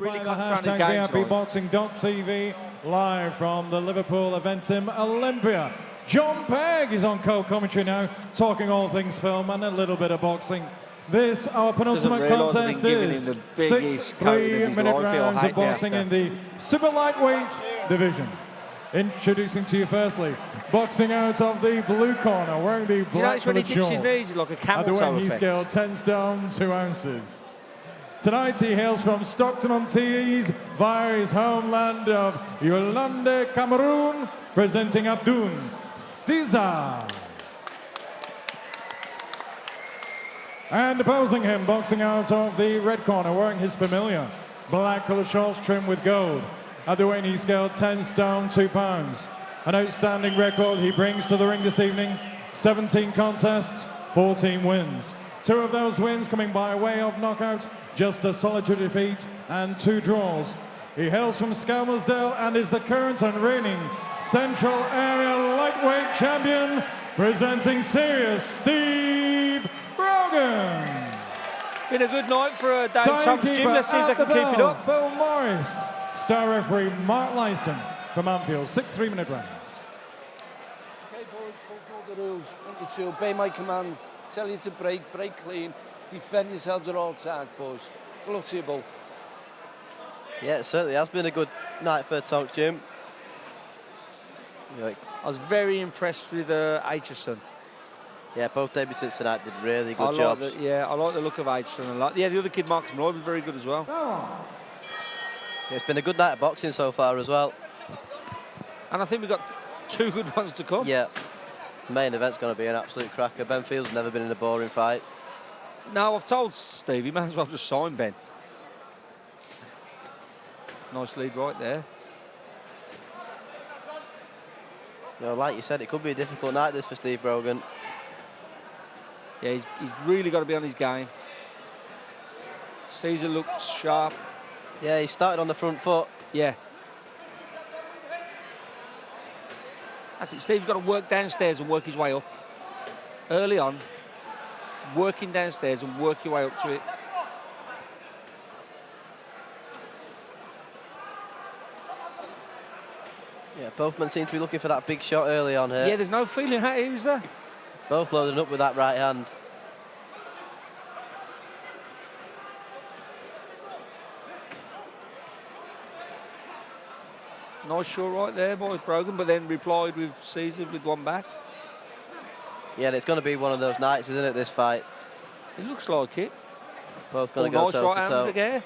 really by concentrating the on his game tonight. VIPboxing.tv, live from the Liverpool event in Olympia. John Pegg is on co-commentary now, talking all things film and a little bit of boxing. This, our penultimate contest, is 6 3-minute rounds of boxing in the super lightweight division. Introducing to you firstly, boxing out of the blue corner, wearing the black coloured shorts. His knees, he's like a camel toe. At the toe weight he effect. scaled 10 stone 2 ounces. Tonight he hails from Stockton-on-Tees via his homeland of Yaoundé, Cameroon, presenting Abdon, Cesar. And opposing him, boxing out of the red corner, wearing his familiar black coloured shorts trimmed with gold. At the weight he scaled 10 stone 2 pounds. An outstanding record he brings to the ring this evening: 17 contests, 14 wins. 2 of those wins coming by way of knockout, just a solitary defeat and 2 draws. He hails from Skelmersdale and is the current and reigning Central Area Lightweight Champion, presenting serious Steve Brogan. Been a good night for Dave Thomp's gym. Let's see if they can keep it up. Phil Morris. Star referee Mark Lyson from Anfield. 6 3-minute rounds. Okay, boys, follow the rules. I want you to obey my commands. Tell you to break clean. Defend yourselves at all times, boys. Good luck to you both. Yeah, it certainly has been a good night for Tonk Gym. I was very impressed with Aitchison. Yeah, both debutants tonight did really good jobs. I like the look of Aitchison a lot. Yeah, the other kid, Marcus Malloy, was very good as well. Oh. Yeah, it's been a good night of boxing so far as well. And I think we've got 2 good ones to come. Yeah, the main event's going to be an absolute cracker. Ben Field's never been in a boring fight. No, I've told Steve he might as well just sign Ben. Nice lead right there. You know, like you said, it could be a difficult night this for Steve Brogan. Yeah, he's really got to be on his game. Cesar looks sharp. Yeah, he started on the front foot. Yeah. That's it. Steve's got to work downstairs and work his way up. Early on, working downstairs and work your way up to it. Yeah, both men seem to be looking for that big shot early on here. Yeah, there's no feeling out here, is there? Both loading up with that right hand. Nice shot right there by Brogan, but then replied with Cesar with one back. Yeah, and it's going to be one of those nights, isn't it, this fight? It looks like it. Both going to go nice toe right to toe. hand again.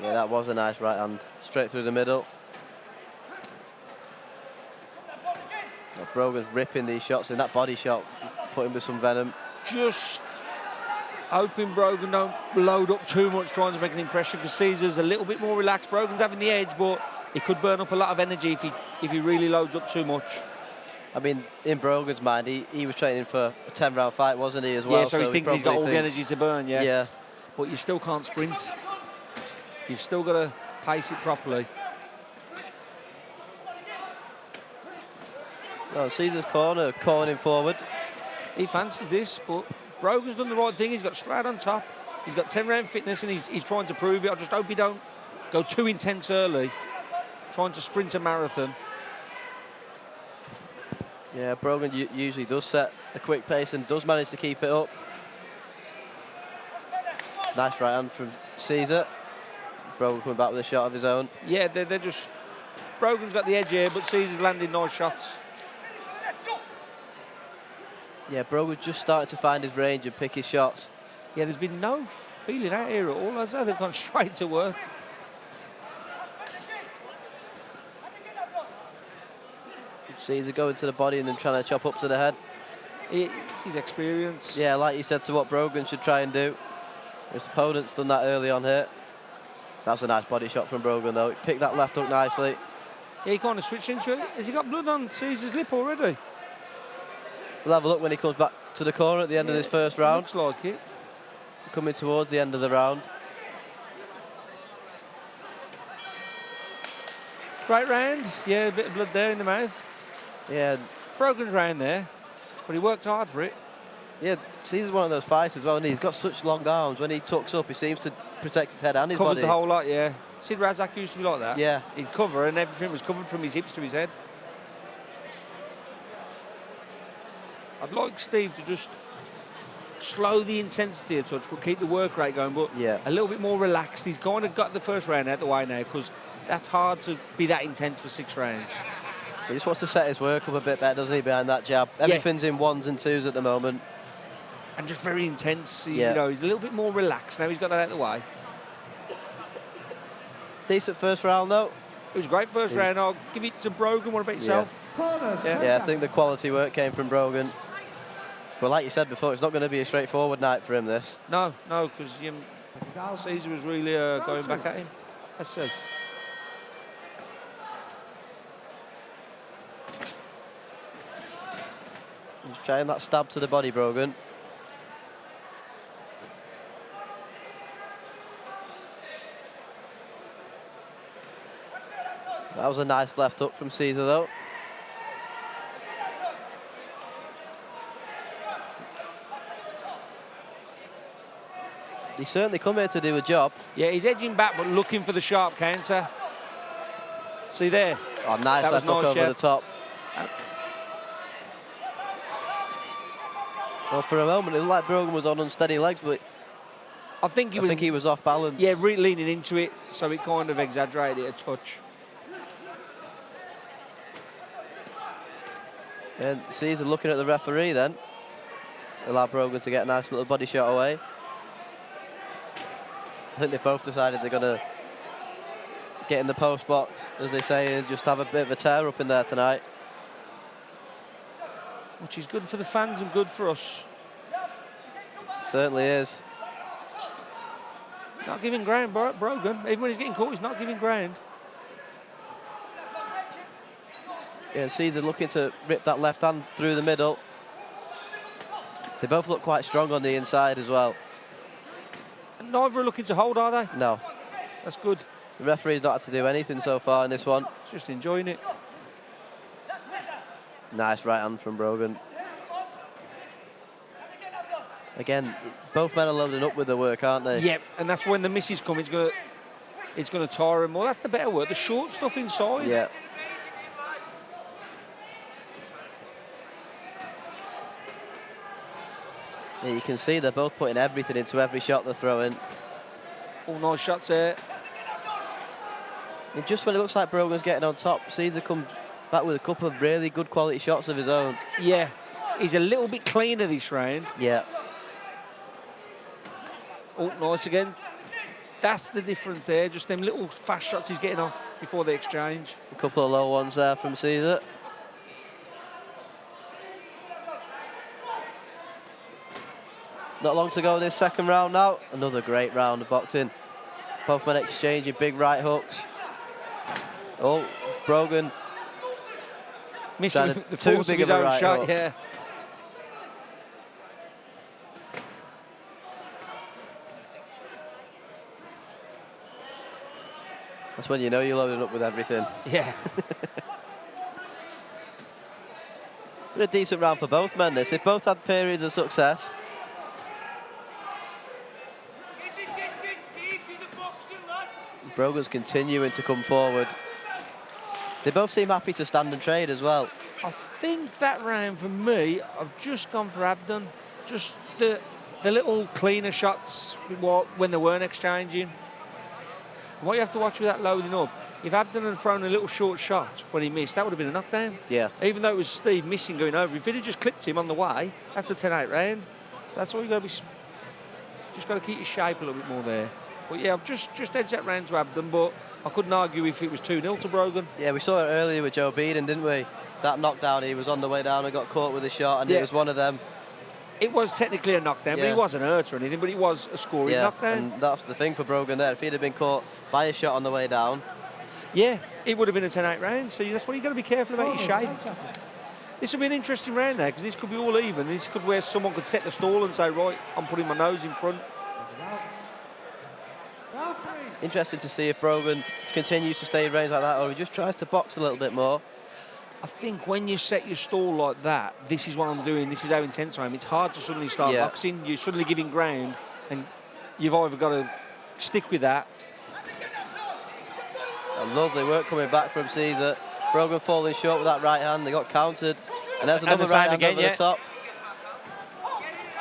Yeah, that was a nice right hand. Straight through the middle. Well, Brogan's ripping these shots in. That body shot put him with some venom. Just hoping Brogan don't load up too much trying to make an impression, because Cesar's a little bit more relaxed. Brogan's having the edge, but he could burn up a lot of energy if he really loads up too much. I mean, in Brogan's mind, he was training for a 10-round fight, wasn't he, as well? Yeah, so he's thinking he's got all the energy to burn, yeah. Yeah. But you still can't sprint. You've still got to pace it properly. Well, Cesar's corner, calling him forward. He fancies this, but Brogan's done the right thing. He's got straight on top. He's got 10-round fitness, and he's trying to prove it. I just hope he don't go too intense early, trying to sprint a marathon. Yeah, Brogan usually does set a quick pace and does manage to keep it up. Nice right hand from Cesar. Brogan coming back with a shot of his own. Yeah, they're just... Brogan's got the edge here, but Cesar's landing nice shots. Yeah, Brogan's just starting to find his range and pick his shots. Yeah, there's been no feeling out here at all, as though they've gone straight to work. Cesar going to the body and then trying to chop up to the head. It's his experience. Yeah, like you said, to what Brogan should try and do. His opponent's done that early on here. That's a nice body shot from Brogan, though. He picked that left hook nicely. Yeah, he kind of switched into it. Has he got blood on Cesar's lip already? We'll have a look when he comes back to the corner at the end of this first round. Looks like it. Coming towards the end of the round. Right round. Yeah, a bit of blood there in the mouth. Yeah. Brogan's round there, but he worked hard for it. Yeah, Cesar's one of those fighters as well, and he's got such long arms. When he tucks up, he seems to protect his head and his Covers body. the whole lot, yeah. Sid Razak used to be like that. Yeah. He'd cover and everything was covered from his hips to his head. I'd like Steve to just slow the intensity a touch, but keep the work rate going, but Yeah. a little bit more relaxed. He's kind of got the first round out the way now, because that's hard to be that intense for 6 rounds. He just wants to set his work up a bit better, doesn't he, behind that jab? Everything's in 1s and 2s at the moment. And just very intense. Yeah. You know, he's a little bit more relaxed now. He's got that out of the way. Decent first round, though. It was a great first round. I'll give it to Brogan. What about yourself? Yeah, I think the quality work came from Brogan. But like you said before, it's not going to be a straightforward night for him, this. No, because Cesar was really going back at him. Let's see. He's trying that stab to the body, Brogan. That was a nice left hook from Cesar, though. He's certainly come here to do a job. Yeah, he's edging back, but looking for the sharp counter. See there? Oh, nice That was left hook nice, over yeah. the top. Well, for a moment, it looked like Brogan was on unsteady legs, but I think I think he was off balance. Yeah, really leaning into it, so it kind of exaggerated it a touch. And Cesar looking at the referee then. Allow Brogan to get a nice little body shot away. I think they've both decided they're going to get in the post box, as they say, and just have a bit of a tear up in there tonight. Which is good for the fans and good for us. Certainly is. Not giving ground, Brogan. Even when he's getting caught, he's not giving ground. Yeah, Cesar looking to rip that left hand through the middle. They both look quite strong on the inside as well. And neither are looking to hold, are they? No. That's good. The referee's not had to do anything so far in this one. Just enjoying it. Nice right hand from Brogan. Again, both men are loading up with the work, aren't they? Yep, and that's when the misses come. It's gonna tire him more. That's the better work. The short stuff inside. Yeah. Yeah, you can see they're both putting everything into every shot they're throwing. All nice shots there. And just when it looks like Brogan's getting on top, Cesar comes back with a couple of really good quality shots of his own. Yeah, he's a little bit cleaner this round. Yeah. Oh, nice again. That's the difference there. Just them little fast shots he's getting off before they exchange. A couple of low ones there from Cesar. Not long to go in this second round now. Another great round of boxing. Both men exchanging big right hooks. Oh, Brogan missing trying the too force of big his of a own right shot, hook. yeah. That's when you know you're loading up with everything. Yeah. Been a decent round for both men, this. They've both had periods of success. Brogan's continuing to come forward. They both seem happy to stand and trade as well. I think that round for me, I've just gone for Abdon. Just the little cleaner shots when they weren't exchanging. What you have to watch with that loading up, if Abdon had thrown a little short shot when he missed, that would have been a knockdown. Yeah. Even though it was Steve missing going over, if he'd have just clipped him on the way, that's a 10-8 round. So that's all you got to be. Just got to keep your shape a little bit more there. But yeah, I've just edged that round to Abdon, but I couldn't argue if it was 2-0 to Brogan. Yeah, we saw it earlier with Joe Beeden, didn't we? That knockdown, he was on the way down and got caught with a shot, and it was one of them. It was technically a knockdown, but he wasn't hurt or anything, but it was a scoring knockdown. And that's the thing for Brogan there. If he'd have been caught by a shot on the way down. Yeah, it would have been a 10-8 round, so that's why you've got to be careful about your shape. This will be an interesting round now, because this could be all even. This could where someone could set the stall and say, right, I'm putting my nose in front. Interesting to see if Brogan continues to stay in range like that, or he just tries to box a little bit more. I think when you set your stall like that, this is what I'm doing, this is how intense I am. It's hard to suddenly start boxing. You're suddenly giving ground, and you've either got to stick with that. A lovely work coming back from Cesar. Brogan falling short with that right hand. They got countered. And there's another right hand again, over yeah. the top.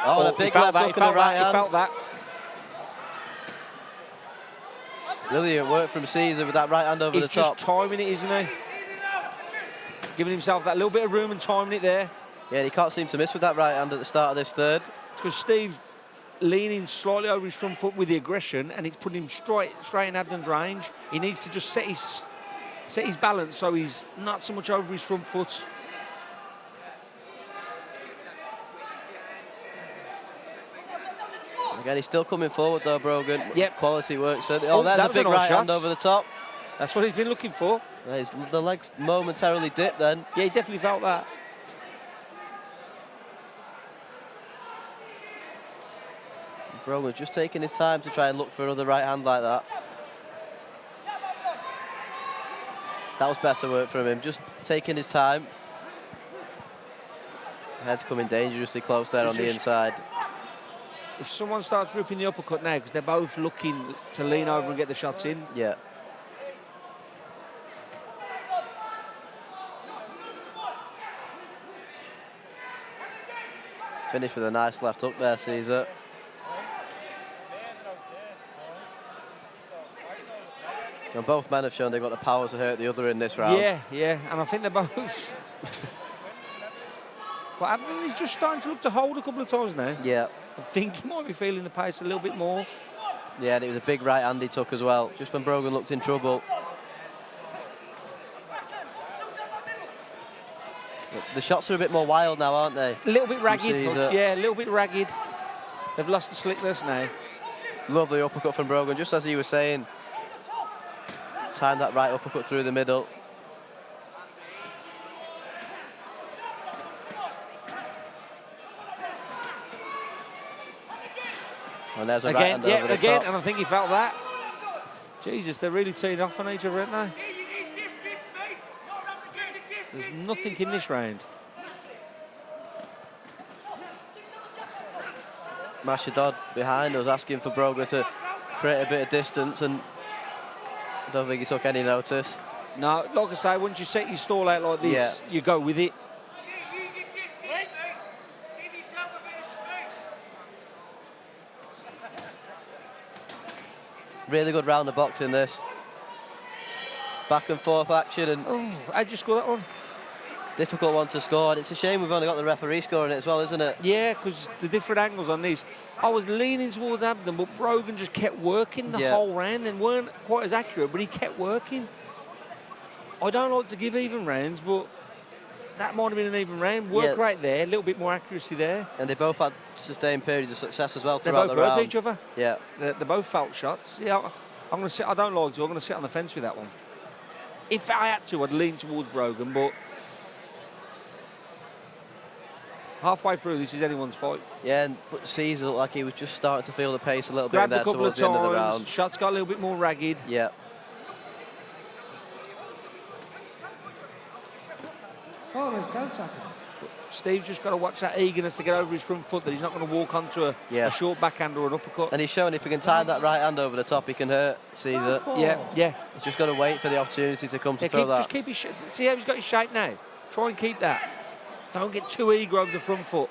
Oh, and a big he felt left that, hook and a right hand. He felt that. Brilliant work from Cesar with that right hand over the He's just top. timing it, isn't he? Giving himself that little bit of room and timing it there. Yeah, he can't seem to miss with that right hand at the start of this third. It's because Steve leaning slightly over his front foot with the aggression, and it's putting him straight in Abdon's range. He needs to just set his balance so he's not so much over his front foot. Again, he's still coming forward though, Brogan. Yep. Quality work. So, oh, there's that a was a big nice right hand shot. over the top. That's what he's been looking for. Yeah, the legs momentarily dipped then. Yeah, he definitely felt that. Brogan's just taking his time to try and look for another right hand like that. That was better work from him, just taking his time. Head's coming dangerously close there on the inside. If someone starts ripping the uppercut now, because they're both looking to lean over and get the shots in. Yeah. Finished with a nice left hook there, Cesar. And both men have shown they've got the power to hurt the other in this round. Yeah, and I think they're both. But Abdon is just starting to look to hold a couple of times now. Yeah. I think he might be feeling the pace a little bit more. Yeah, and it was a big right hand he took as well, just when Brogan looked in trouble. The shots are a bit more wild now, aren't they? A little bit ragged. Cesar. Yeah, a little bit ragged. They've lost the slickness now. Lovely uppercut from Brogan, just as he was saying. Timed that right uppercut through the middle. And there's a right hand over the top. And I think he felt that. Jesus, they're really teeing off on each other, aren't they? There's nothing in this round. Mashadod behind us asking for Brogan to create a bit of distance, and I don't think he took any notice. No, like I say, once you set your stall out like this, you go with it. Really good round of boxing this. Back and forth action, and How'd you score that one? difficult one to score, and it's a shame we've only got the referee scoring it as well, isn't it? Yeah, because the different angles on these. I was leaning towards Abdon, but Brogan just kept working the whole round and weren't quite as accurate, but he kept working. I don't like to give even rounds, but that might have been an even round. Work right there, a little bit more accuracy there. And they both had sustained periods of success as well They throughout both the round. hurt each other. Yeah. They both felt shots. Yeah, I'm going to sit. I don't like to. I'm going to sit on the fence with that one. If I had to, I'd lean towards Brogan, but halfway through, this is anyone's fight. Yeah, but Cesar looked like he was just starting to feel the pace a little bit Grabbed there a couple towards of the end of the times. round. Shots got a little bit more ragged. Yeah. Oh, there's 10 seconds. Steve's just got to watch that eagerness to get over his front foot, that he's not going to walk onto a short backhand or an uppercut. And he's showing if he can time that right hand over the top, he can hurt Cesar. Yeah. He's just got to wait for the opportunity to come to throw that. Just keep his see how he's got his shape now? Try and keep that. Don't get too eager over the front foot.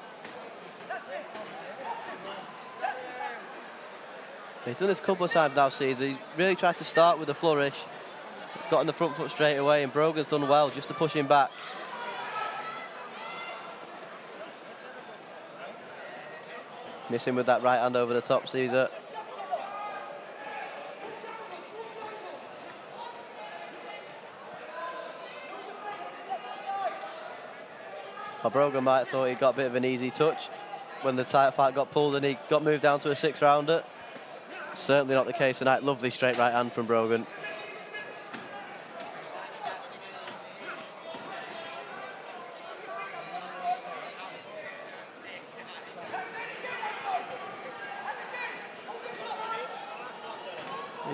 He's done this a couple of times now, Cesar. He's really tried to start with a flourish. Got on the front foot straight away, and Brogan's done well just to push him back. Missing with that right hand over the top, Cesar. Well, Brogan might have thought he got a bit of an easy touch when the title fight got pulled and he got moved down to a 6-rounder. Certainly not the case tonight. Lovely straight right hand from Brogan.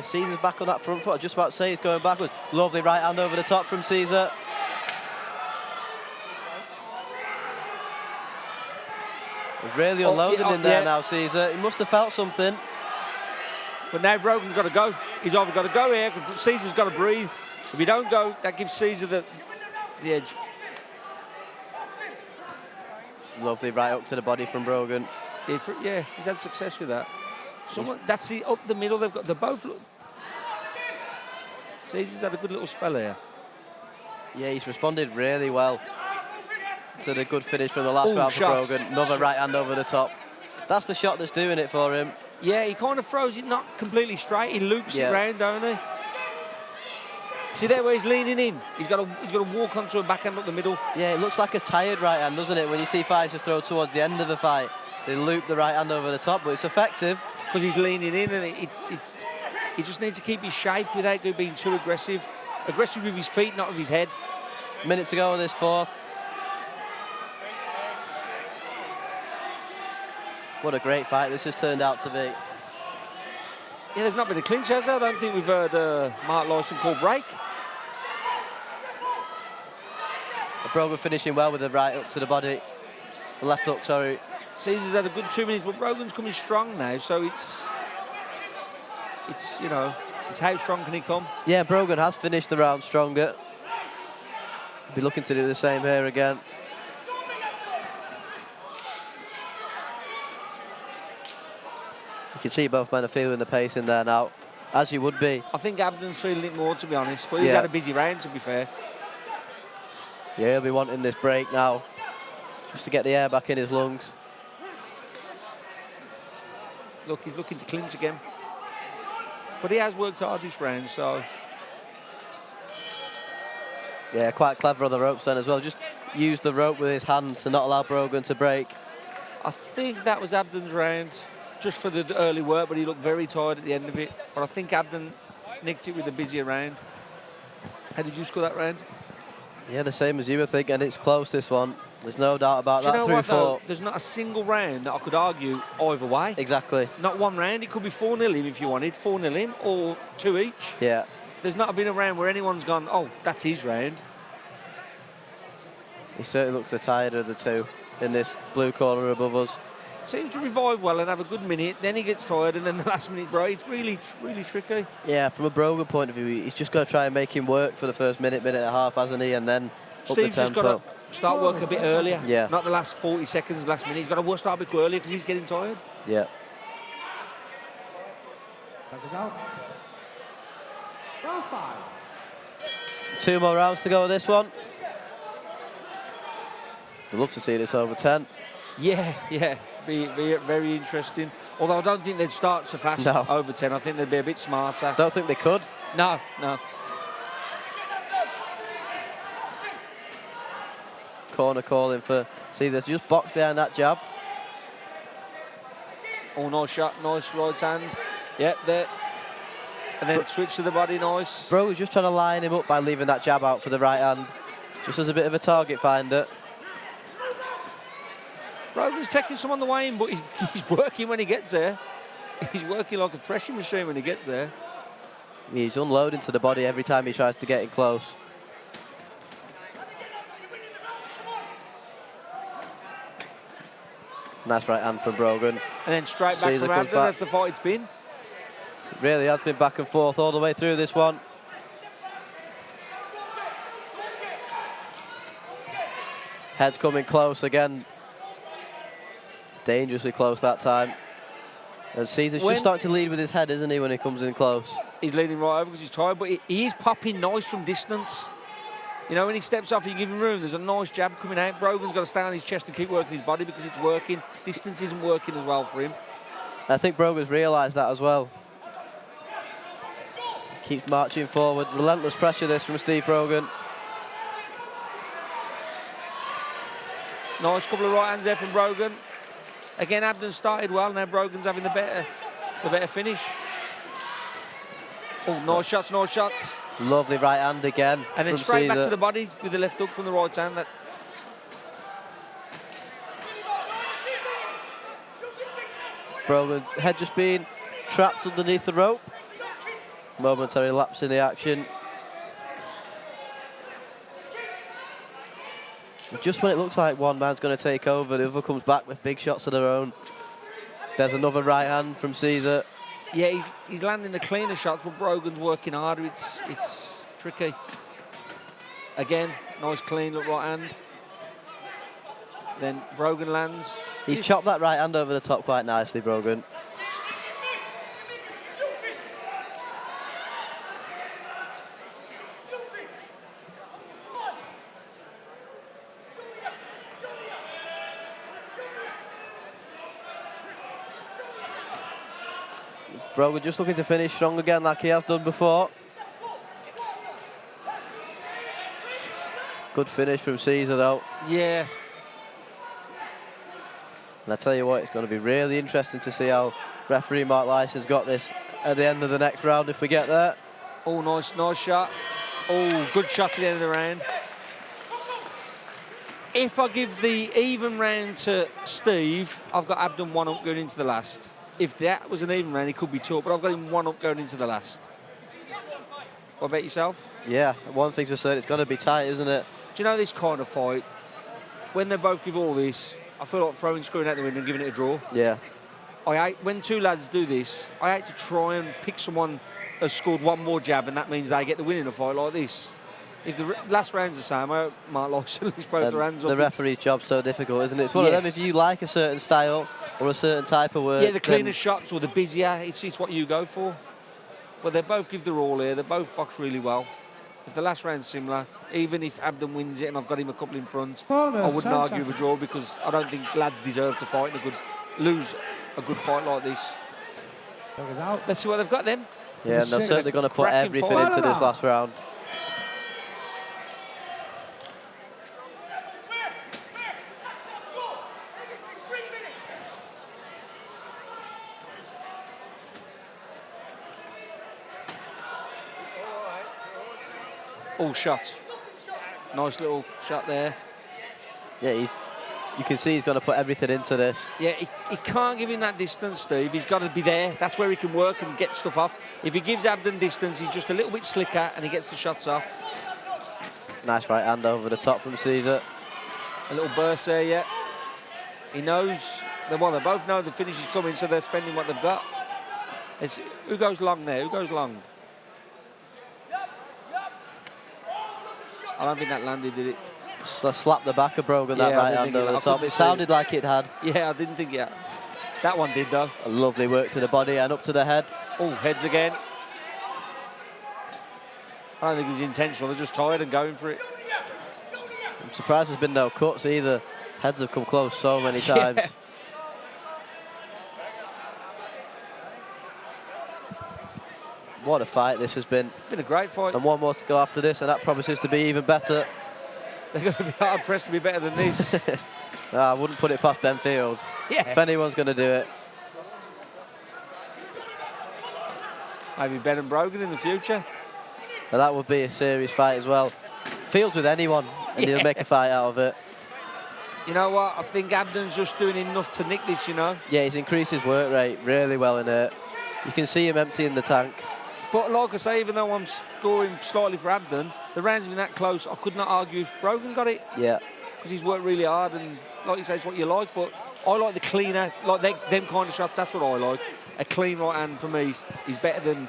Cesar's back on that front foot. I was just about to say he's going backwards. Lovely right hand over the top from Cesar. He's really unloading in there now, Cesar. He must have felt something. But now Brogan's got to go. He's either got to go here, because Cesar's got to breathe. If he don't go, that gives Cesar the edge. Lovely right up to the body from Brogan. Yeah, he's had success with that. That's the up the middle. They're both. Cesar's had a good little spell here. Yeah, he's responded really well to the good finish from the last round for shots. Brogan. Another right hand over the top. That's the shot that's doing it for him. Yeah, he kind of throws it not completely straight. He loops it round, don't he? See there where he's leaning in? He's got to walk onto a backhand up the middle. Yeah, it looks like a tired right hand, doesn't it? When you see fighters throw towards the end of the fight, they loop the right hand over the top, but it's effective. Because he's leaning in, and he just needs to keep his shape without being too aggressive. Aggressive with his feet, not with his head. Minutes to go in this fourth. What a great fight this has turned out to be. Yeah, there's not been a clinch, has there? I don't think we've heard Mark Lawson call break. Brogan finishing well with the right up to the body. The left hook, sorry. Cesar's had a good 2 minutes, but Brogan's coming strong now, so it's how strong can he come? Yeah, Brogan has finished the round stronger. Be looking to do the same here again. You can see both men are feeling the pace in there now, as you would be. I think Abdon's feeling it more, to be honest, but he's had a busy round, to be fair. Yeah, he'll be wanting this break now, just to get the air back in his lungs. Look, he's looking to clinch again. But he has worked hard this round, so... Yeah, quite clever on the ropes then as well. Just use the rope with his hand to not allow Brogan to break. I think that was Abdon's round, just for the early work, but he looked very tired at the end of it. But I think Abdon nicked it with a busier round. How did you score that round? Yeah, the same as you were thinking, and it's close, this one. There's no doubt about that. 3-4. There's not a single round that I could argue either way. Exactly. Not one round. It could be 4-0 him if you wanted, 4-0 him, or 2 each. Yeah. There's not been a round where anyone's gone, oh, that's his round. He certainly looks the tired of the two in this blue corner above us. Seems to revive well and have a good minute, then he gets tired, and then the last minute break. It's really, really tricky. Yeah, from a Brogan point of view, he's just got to try and make him work for the first minute and a half, hasn't he? And then Steve's just got to start work a bit earlier. Yeah. Not the last 40 seconds of the last minute. He's got to start a bit earlier because he's getting tired. Yeah. That is out. Round 5. 2 more rounds to go with this one. I'd love to see this over 10. Yeah. Be very interesting. Although I don't think they'd start so fast over 10. I think they'd be a bit smarter. Don't think they could? No. Corner calling for Cesar. Just box behind that jab. Oh, nice shot. Nice right hand. Yep, there. And then switch to the body, nice. Bro was just trying to line him up by leaving that jab out for the right hand. Just as a bit of a target finder. Brogan's taking some on the way in, but he's working when he gets there. He's working like a threshing machine when he gets there. He's unloading to the body every time he tries to get in close. Nice right hand from Brogan. And then straight back from Abdon. That's the fight it's been. It really has been back and forth all the way through this one. Head's coming close again. Dangerously close that time. And Cesar's just starting to lead with his head, isn't he, when he comes in close? He's leading right over because he's tired, but he is popping nice from distance. You know, when he steps off, you give him room. There's a nice jab coming out. Brogan's got to stay on his chest and keep working his body because it's working. Distance isn't working as well for him. I think Brogan's realised that as well. Keeps marching forward. Relentless pressure this from Steve Brogan. Nice couple of right hands there from Brogan. Again, Abdon started well. Now Brogan's having the better finish. Oh, nice shots. Lovely right hand again. And then straight back to the body with the left hook from the right hand. Brogan's head just being trapped underneath the rope. Momentary lapse in the action. Just when it looks like one man's going to take over, the other comes back with big shots of their own. There's another right hand from Cesar. Yeah, he's landing the cleaner shots, but Brogan's working harder. It's tricky. Again, nice clean look right hand. Then Brogan lands. He's chopped that right hand over the top quite nicely, Brogan. Brogan just looking to finish strong again like he has done before. Good finish from Cesar though. Yeah. And I tell you what, it's going to be really interesting to see how referee Mark Lyson's got this at the end of the next round if we get there. Oh, nice shot. Oh, good shot at the end of the round. If I give the even round to Steve, I've got Abdon 1 up going into the last. If that was an even round, he could be 2 up, but I've got him 1 up going into the last. What about yourself? Yeah, one thing's for certain, it's going to be tight, isn't it? Do you know this kind of fight, when they both give all this, I feel like throwing screwing out the window and giving it a draw. Yeah. I hate, when 2 lads do this, I hate to try and pick someone has scored 1 more jab and that means they get the win in a fight like this. If the last round's the same, I hope Mark Lyson looks both their hands up. The referee's job's so difficult, isn't it? It's one of them, if you like a certain style or a certain type of work. Yeah, the cleaner shots or the busier, it's what you go for. But they both give their all here, they both box really well. If the last round's similar, even if Abdon wins it and I've got him a couple in front, I wouldn't argue with a draw because I don't think lads deserve to fight in lose a good fight like this. Let's see what they've got then. Yeah, and they're certainly going to put everything into this last round. Oh, shot. Nice little shot there. Yeah, you can see he's going to put everything into this. Yeah, he can't give him that distance, Steve. He's got to be there. That's where he can work and get stuff off. If he gives Abdon distance, he's just a little bit slicker and he gets the shots off. Nice right hand over the top from Cesar. A little burst there, yeah. He knows, well, they both know the finish is coming, so they're spending what they've got. Who goes long there? Who goes long? I don't think that landed, did it? Slapped the back of Brogan, that right hand over the top. It sounded like it had. Yeah, I didn't think it had. That one did, though. A lovely work to the body and up to the head. Oh, heads again. I don't think it was intentional. They're just tired and going for it. I'm surprised there's been no cuts either. Heads have come close so many times. Yeah. What a fight this has been. Been a great fight. And one more to go after this, and that promises to be even better. They're going to be hard pressed to be better than this. No, I wouldn't put it past Ben Fields. Yeah. If anyone's going to do it. Maybe Ben and Brogan in the future. Now that would be a serious fight as well. Fields with anyone, and he'll make a fight out of it. You know what? I think Abdon's just doing enough to nick this, you know. Yeah, he's increased his work rate really well in it. You can see him emptying the tank. But like I say, even though I'm scoring slightly for Abdon, the round's been that close, I could not argue if Brogan got it. Yeah. Because he's worked really hard, and like you say, it's what you like. But I like the cleaner, like them kind of shots, that's what I like. A clean right hand for me is better than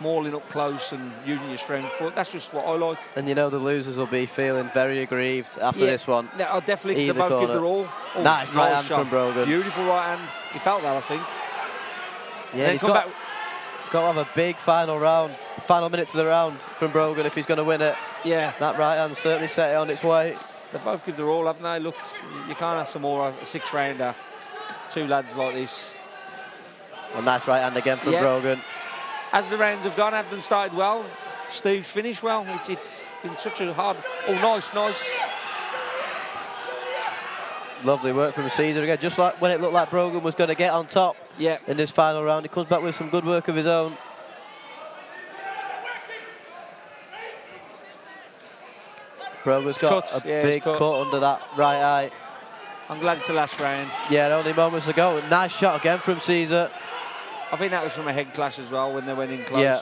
mauling up close and using your strength. But that's just what I like. And you know the losers will be feeling very aggrieved after this one. Yeah, I'll definitely, they both give their all. Oh, nice right hand shot from Brogan. Beautiful right hand. He felt that, I think. Yeah, he's got to have a big final round, final minute to the round from Brogan if he's going to win it. Yeah. That right hand certainly set it on its way. They both give their all, haven't they? Look, you can't ask for more, a 6-rounder. 2 lads like this. A nice right hand again from Brogan. As the rounds have gone, Abdon started well. Steve's finished well. It's been such a hard... Oh, nice. Lovely work from Cesar again. Just like when it looked like Brogan was going to get on top in this final round, he comes back with some good work of his own. Brogan's got a big cut under that right eye. I'm glad it's the last round. Yeah, only moments ago. Nice shot again from Cesar. I think that was from a head clash as well when they went in close. Yeah.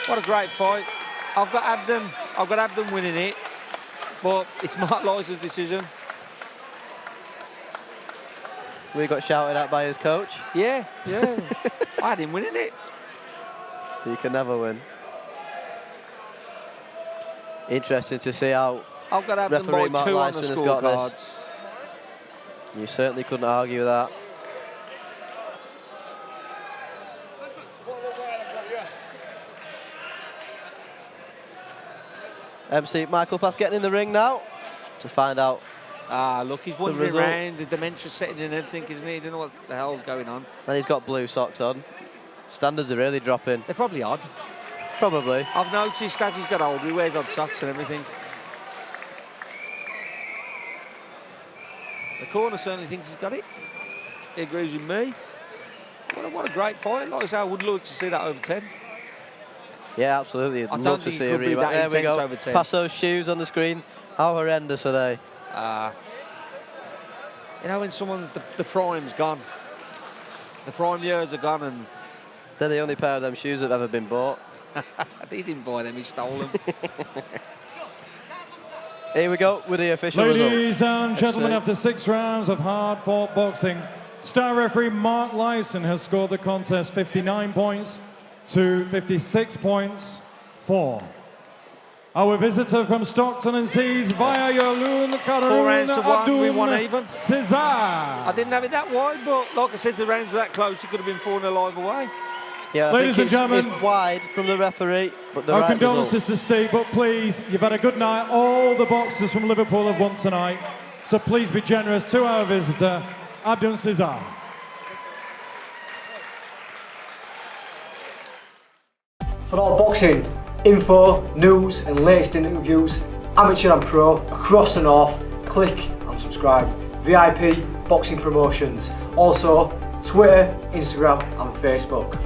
What a great fight. I've got Abdon winning it, but it's Mark Lyson's decision. We got shouted at by his coach. Yeah, yeah. I had him winning it. You can never win. Interesting to see how I've got to have them referee by Mark 2 on the Lyson has got scorecards. this. You certainly couldn't argue with that. MC Michael Pass getting in the ring now to find out. Look, he's wandering result. around, the dementia setting in and everything, isn't he? He don't know what the hell's going on. And he's got blue socks on. Standards are really dropping. They're probably odd. Probably. I've noticed as he's got older, he wears odd socks and everything. The corner certainly thinks he's got it. He agrees with me. What a great fight. Like I say, I would like to see that over 10. Yeah, absolutely. I don't Love to think see it a could be rematch. that There we intense go. over 10. Pass those shoes on the screen. How horrendous are they? You know, when someone, the prime's gone. The prime years are gone and They're the only pair of them shoes that have ever been bought. he didn't buy them, he stole them. Here we go with the official result. Ladies and gentlemen, see. after 6 rounds of hard-fought boxing, star referee Mark Lyson has scored the contest 59 points to 56 points for our visitor from Stockton-on-Tees via Yaloon 4 rounds to 1, we won Abdon even. Cesar. I didn't have it that wide, but like I said, the rounds were that close, it could have been 4-0 either way. Yeah, I Ladies think and gentlemen, it's wide from the referee, but the Our right condolences result. to Steve, but please, you've had a good night. All the boxers from Liverpool have won tonight, so please be generous to our visitor, Abdon Cesar. For all boxing info, news and latest interviews, amateur and pro, across the north, click and subscribe. VIP Boxing Promotions. Also, Twitter, Instagram and Facebook.